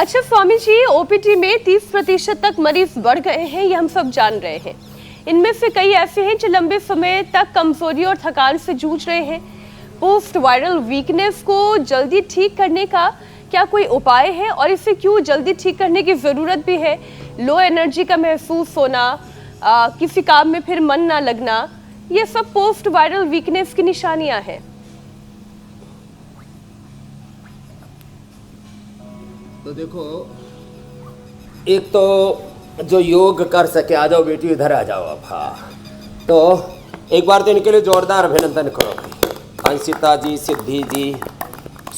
अच्छा स्वामी जी, ओपीडी में 30% तक मरीज बढ़ गए हैं, ये हम सब जान रहे हैं। इनमें से कई ऐसे हैं जो लंबे समय तक कमजोरी और थकान से जूझ रहे हैं। पोस्ट वायरल वीकनेस को जल्दी ठीक करने का क्या कोई उपाय है और इसे क्यों जल्दी ठीक करने की जरूरत भी है? लो एनर्जी का महसूस होना, किसी काम में फिर मन ना लगना, ये सब पोस्ट वायरल वीकनेस की निशानियां हैं। तो देखो, एक तो जो योग कर सके, आ जाओ बेटी इधर आ जाओ अब। हाँ, तो एक बार तो इनके लिए जोरदार अभिनंदन करो भाई। अंशिता जी, सिद्धि जी,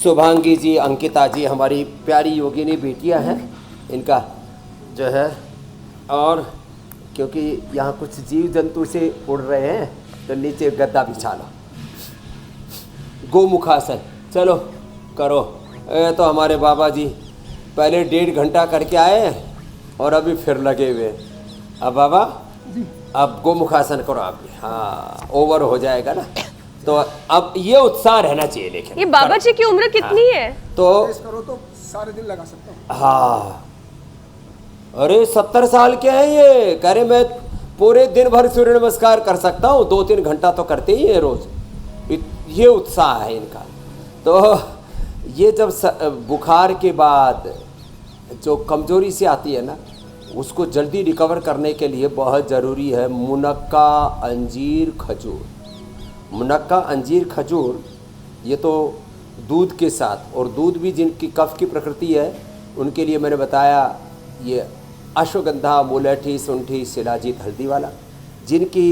शुभांगी जी, अंकिता जी, हमारी प्यारी योगिनी बेटियां हैं इनका जो है। और क्योंकि यहाँ कुछ जीव जंतु से उड़ रहे हैं तो नीचे गद्दा बिछा लो, गोमुखासन चलो करो। तो हमारे बाबा जी पहले 1.5 घंटा करके आए हैं और अभी फिर लगे हुए हैं। अब बाबा अब गोमुखासन करो आप भी। हाँ, ओवर हो जाएगा ना, तो अब ये उत्साह रहना चाहिए। लेकिन ये बाबा जी की उम्र कितनी है? तो करो तो सारे दिन लगा सकता हूँ। हाँ, अरे 70 साल के हैं ये, कह रहे मैं पूरे दिन भर सूर्य नमस्कार कर सकता हूँ, 2-3 घंटा तो करते ही है रोज। ये उत्साह है इनका। तो ये जब बुखार के बाद जो कमजोरी से आती है ना, उसको जल्दी रिकवर करने के लिए बहुत ज़रूरी है मुनक्का, अंजीर, खजूर। मुनक्का, अंजीर, खजूर ये तो दूध के साथ, और दूध भी जिनकी कफ की प्रकृति है उनके लिए मैंने बताया ये अश्वगंधा, मुलेठी, सुंठी, शिलाजीत, हल्दी वाला। जिनकी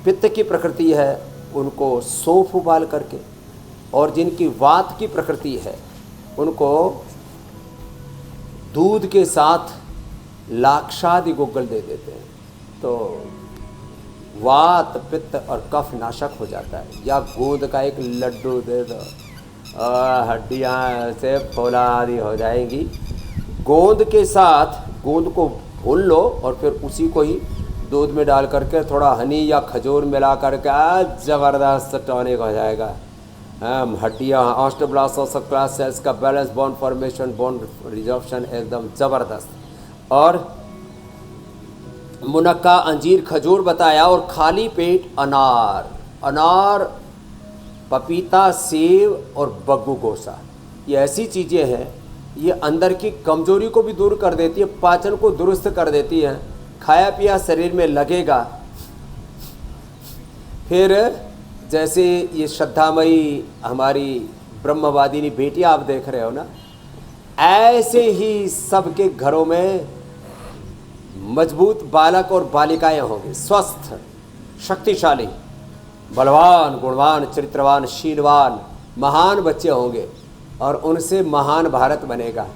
पित्त की प्रकृति है उनको सौंफ उबाल करके, और जिनकी वात की प्रकृति है उनको दूध के साथ लाक्षादि गुग्गल दे देते हैं, तो वात, पित्त और कफ नाशक हो जाता है। या गोंद का एक लड्डू दे दो और हड्डियाँ से फौलादी हो जाएंगी। गोंद के साथ गोंद को भून लो और फिर उसी को ही दूध में डाल करके थोड़ा हनी या खजूर मिला करके ज़बरदस्त टॉनिक हो जाएगा। हड्डियाँ, ऑस्टियोब्लास्ट ऑफ क्लास सेल्स का balance, bone formation, bone resorption एकदम ज़बरदस्त। और मुनक्का, अंजीर, खजूर बताया। और खाली पेट अनार, अनार, पपीता, सेब और बग्गू गोसा, ये ऐसी चीज़ें हैं, ये अंदर की कमजोरी को भी दूर कर देती है, पाचन को दुरुस्त कर देती है। खाया पिया शरीर में लगेगा। फिर जैसे ये श्रद्धामयी हमारी ब्रह्मवादिनी बेटियां आप देख रहे हो ना, ऐसे ही सबके घरों में मजबूत बालक और बालिकाएं होंगे, स्वस्थ, शक्तिशाली, बलवान, गुणवान, चरित्रवान, शीलवान, महान बच्चे होंगे, और उनसे महान भारत बनेगा।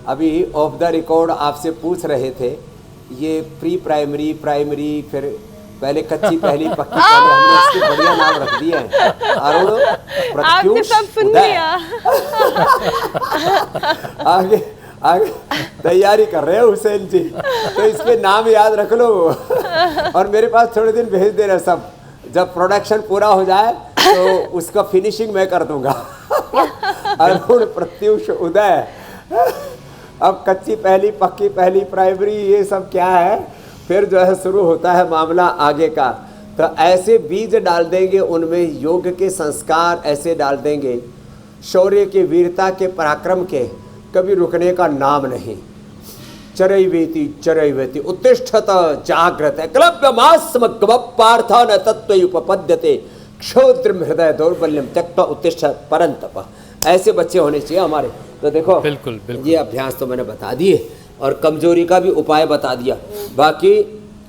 अभी ऑफ द रिकॉर्ड आपसे पूछ रहे थे, ये प्री प्राइमरी, प्राइमरी, फिर पहले कच्ची, पहली पक्की, पहले हमने इसके बढ़िया नाम रख दिए हैं। अरुण, प्रत्युष, उदय। आगे आगे तैयारी कर रहे हो हुसैन जी, तो इसके नाम याद रख लो और मेरे पास थोड़े दिन भेज देना सब। जब प्रोडक्शन पूरा हो जाए तो उसका फिनिशिंग मैं कर दूंगा। अरुण, प्रत्युष, उदय। अब कच्ची पहली, पक्की पहली, प्राइमरी, ये सब क्या है, फिर जो है शुरू होता है मामला आगे का। तो ऐसे बीज डाल देंगे उनमें, योग के संस्कार ऐसे डाल देंगे, शौर्य के, वीरता के, पराक्रम के, कभी रुकने का नाम नहीं। चरैवेति चरैवेति उत्तिष्ठत जाग्रत क्लब्यमास्मग्म पार्थ न तत्त्वयुपपद्यते क्षोद्रम हृदय दौर्बल्यम त्यक्त्वा उत्तिष्ठ परंतप। ऐसे बच्चे होने चाहिए हमारे। तो देखो, बिल्कुल, बिल्कुल। ये अभ्यास तो मैंने बता दिए और कमजोरी का भी उपाय बता दिया। बाकी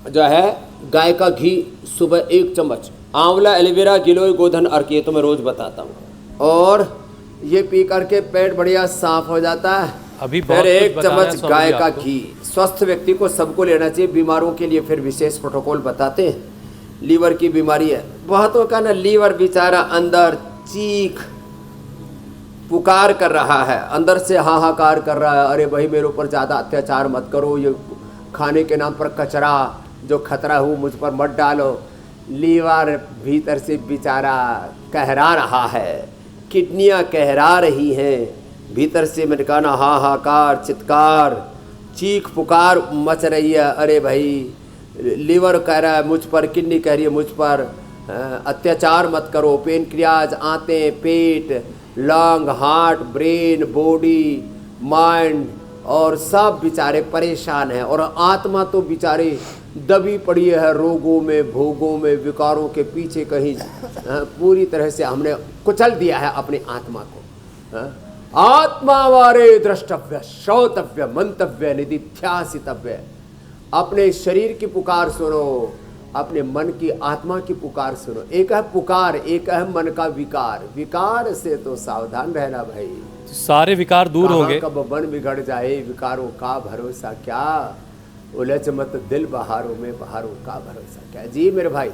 जो है गाय का घी सुबह 1 चम्मच, आंवला, एलोवेरा, गिलोय, गोधन अर्क, ये तो मैं रोज बताता हूँ। और ये पी करके पेट बढ़िया साफ हो जाता है। अभी फिर 1 चम्मच गाय का घी। स्वस्थ व्यक्ति को सबको लेना चाहिए। बीमारों के लिए फिर विशेष प्रोटोकॉल बताते हैं। लीवर की बीमारी है बहुतों का ना, लीवर बेचारा अंदर चीख पुकार कर रहा है, अंदर से हाहाकार कर रहा है, अरे भाई मेरे ऊपर ज़्यादा अत्याचार मत करो, ये खाने के नाम पर कचरा जो खतरा हूँ मुझ पर मत डालो। लीवर भीतर से बेचारा कहरा रहा है, किडनियाँ कहरा रही हैं, भीतर से मैंने कहा ना, हाहाकार, चित्कार, चीख पुकार मच रही है। अरे भाई, लीवर कह रहा है मुझ पर, किडनी कह रही है मुझ पर, अत्याचार मत करो। पेनक्रियाज, आंतें, पेट, lung, heart, brain, body, mind और सब बेचारे परेशान हैं। और आत्मा तो बेचारे दबी पड़ी है रोगों में, भोगों में, विकारों के पीछे कहीं। पूरी तरह से हमने कुचल दिया है अपनी आत्मा को। आत्मा वारे द्रष्टव्य, श्रोतव्य, मंतव्य, निधिध्यासितव्य। अपने शरीर की पुकार सुनो, अपने मन की, आत्मा की पुकार सुनो। एक है पुकार, एक है मन का विकार। विकार से तो सावधान रहना भाई, सारे विकार दूर होंगे। कब मन बिगड़ जाए, विकारों का भरोसा क्या। उलझ मत दिल बहारों में, बहारों का भरोसा क्या। जी मेरे भाई।